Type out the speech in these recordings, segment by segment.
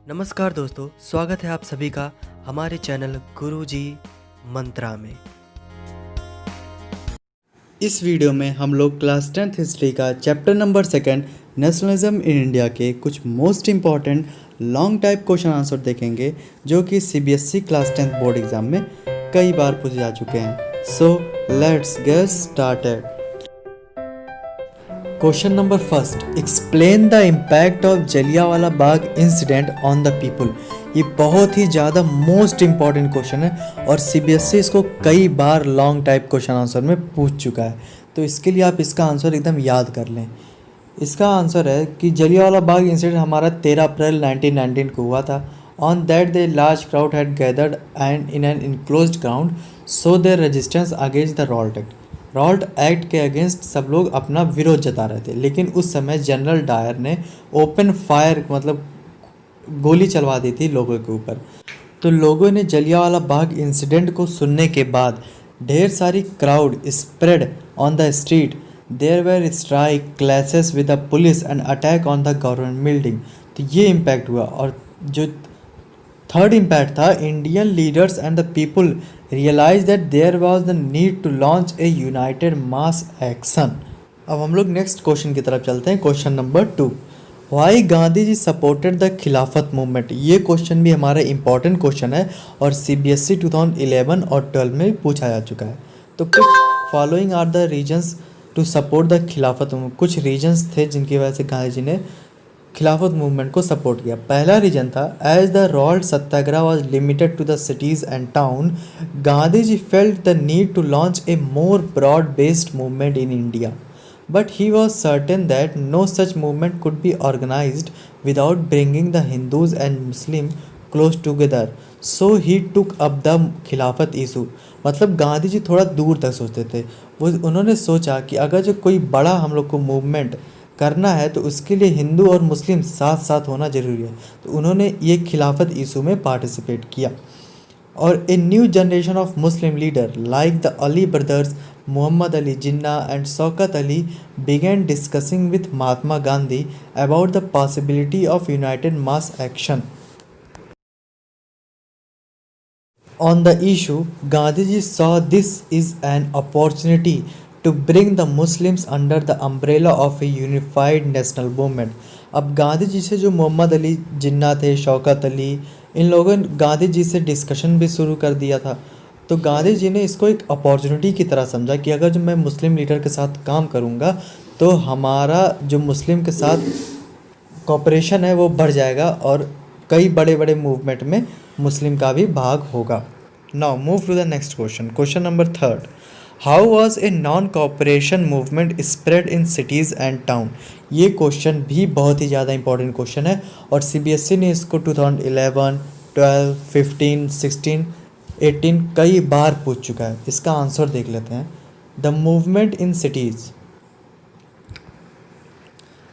नमस्कार दोस्तों, स्वागत है आप सभी का हमारे चैनल गुरुजी मंत्रा में। इस वीडियो में हम लोग क्लास 10th हिस्ट्री का chapter number 2 nationalism in India के कुछ most important long type question answer देखेंगे जो कि CBSE class 10th board exam में कई बार पूछे जा चुके हैं। So let's get started. Question number first, explain the impact of Jallianwala Bagh incident on the people. ये बहुत ही ज़्यादा मोस्ट इम्पॉर्टेंट क्वेश्चन है और सीबीएसई इसको कई बार लॉन्ग टाइप क्वेश्चन आंसर में पूछ चुका है, तो इसके लिए आप इसका आंसर एकदम याद कर लें। इसका आंसर है कि जलियांवाला बाग इंसिडेंट हमारा 13 अप्रैल 1919 को हुआ था। On that day large crowd had gathered and in an enclosed ground so there resistance against the Rowlatt Act. Rowlatt Act के अगेंस्ट सब लोग अपना विरोध जता रहे थे, लेकिन उस समय जनरल डायर ने ओपन फायर मतलब गोली चलवा दी थी लोगों के ऊपर। तो लोगों ने जलियांवाला बाग इंसिडेंट को सुनने के बाद ढेर सारी crowd spread on the street. There were strike clashes with the police and attack on the government building. तो ये इम्पैक्ट हुआ। और जो थर्ड इम्पैक्ट था, Indian leaders and the people realise that there was the need to launch a united mass action. अब हम लोग next question की तरफ चलते हैं। Question number 2, why Gandhi ji supported the Khilafat movement. ये क्वेश्चन भी हमारा इंपॉर्टेंट क्वेश्चन है और सीबीएसई 2011 और 12 में पूछा जा चुका है। तो कुछ following are the reasons to support the Khilafat movement. कुछ रीजंस थे जिनकी वजह से गांधी जी ने खिलाफत मूवमेंट को सपोर्ट किया। पहला रीजन था, as the Rowlatt Satyagraha was limited to the cities and town, Gandhi ji felt the need to launch a more broad based movement in India, but he was certain that no such movement could be organized without bringing the Hindus and Muslims close together. So he took up the खिलाफत issue। मतलब गांधी जी थोड़ा दूर तक सोचते थे। उन्होंने सोचा कि अगर जो कोई बड़ा हम लोग को मूवमेंट करना है तो उसके लिए हिंदू और मुस्लिम साथ साथ होना ज़रूरी है। तो उन्होंने ये खिलाफत इशू में पार्टिसिपेट किया। और a new generation of Muslim leader like the Ali brothers, Muhammad Ali Jinnah and Shaukat Ali began discussing with Mahatma Gandhi about the possibility of united mass action on the issue. Gandhiji saw this is an opportunity to bring the Muslims under the umbrella of a unified national movement. अब गांधी जी से जो मोहम्मद अली जिन्ना थे, शौकत अली, इन लोगों ने गांधी जी से discussion भी शुरू कर दिया था। तो गांधी जी ने इसको एक अपॉर्चुनिटी की तरह समझा कि अगर जो मैं मुस्लिम लीडर के साथ काम करूंगा तो हमारा जो मुस्लिम के साथ कॉपरेशन है वो बढ़ जाएगा और कई बड़े बड़े मूवमेंट में मुस्लिम का भी भाग होगा। Now move to the next question. Question number 3, how was a non cooperation movement spread in cities and town. ये क्वेश्चन भी बहुत ही ज़्यादा इंपॉर्टेंट क्वेश्चन है और सीबीएसई ने इसको 2011, 12, 15, 16, 18 कई बार पूछ चुका है। इसका आंसर देख लेते हैं। The movement in cities.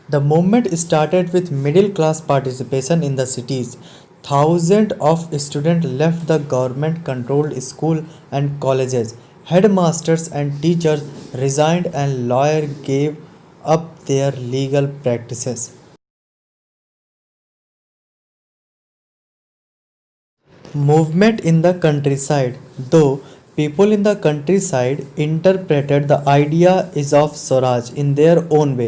The movement started with middle class participation in the cities. Thousand of student left the government controlled school and colleges. Headmasters and teachers resigned and lawyer gave up their legal practices. Movement in the countryside. Though people in the countryside interpreted the idea is of Swaraj in their own way,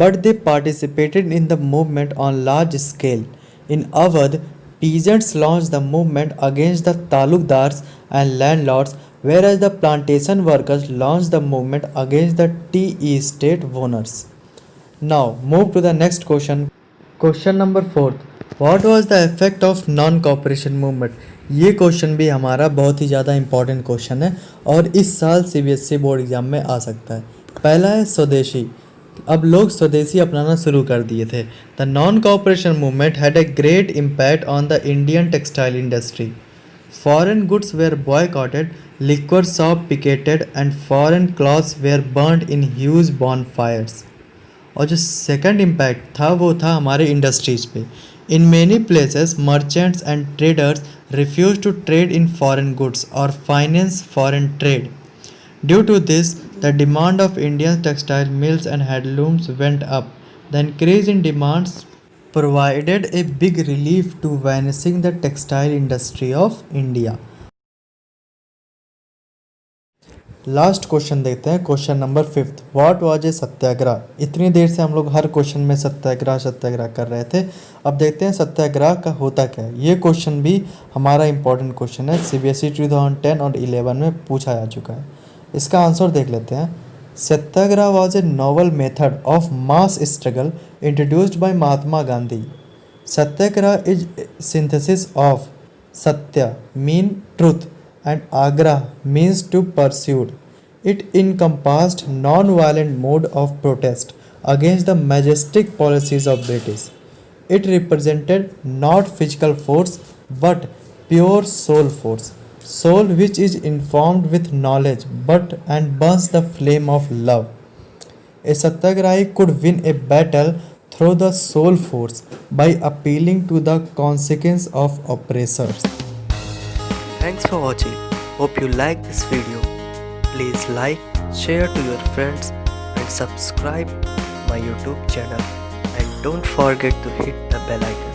but they participated in the movement on large scale. In Awadh, peasants launched the movement against the talukdars and landlords, whereas the plantation workers launched the movement against the tea estate owners. Now move to the next question. Question number 4, what was the effect of non cooperation movement. ये question भी हमारा बहुत ही ज़्यादा important question है और इस साल CBSE board exam में आ सकता है। पहला है स्वदेशी। अब लोग स्वदेशी अपनाना शुरू कर दिए थे। The non cooperation movement had a great impact on the Indian textile industry. Foreign goods were boycotted, liquor shop picketed and foreign cloths were burned in huge bonfires. और जो सेकंड इम्पैक्ट था वो था हमारे इंडस्ट्रीज पे। In many places merchants and traders refuse to trade in foreign goods और finance foreign trade. Due to this the demand of Indian textile mills and handlooms went up. The increase in demands provided a big relief to vanishing the textile industry of India. Last question देखते हैं, question number 5th। What was a satyagraha. इतनी देर से हम लोग हर question में सत्याग्रह सत्याग्रह कर रहे थे, अब देखते हैं सत्याग्रह का होता क्या है। ये क्वेश्चन भी हमारा इंपॉर्टेंट क्वेश्चन है, CBSE 2010 और 11 में पूछा जा चुका है। इसका आंसर देख लेते हैं। Satyagraha was a novel method of mass struggle introduced by Mahatma Gandhi. Satyagraha is synthesis of satya mean truth and agra means to pursue. It encompassed non-violent mode of protest against the majestic policies of British. It represented not physical force but pure soul force, soul which is informed with knowledge but and burns the flame of love. A satyagrahi could win a battle through the soul force by appealing to the consequence of oppressors. Thanks for watching. Hope you like this video. Please like, share to your friends and subscribe my YouTube channel, and don't forget to hit the bell icon.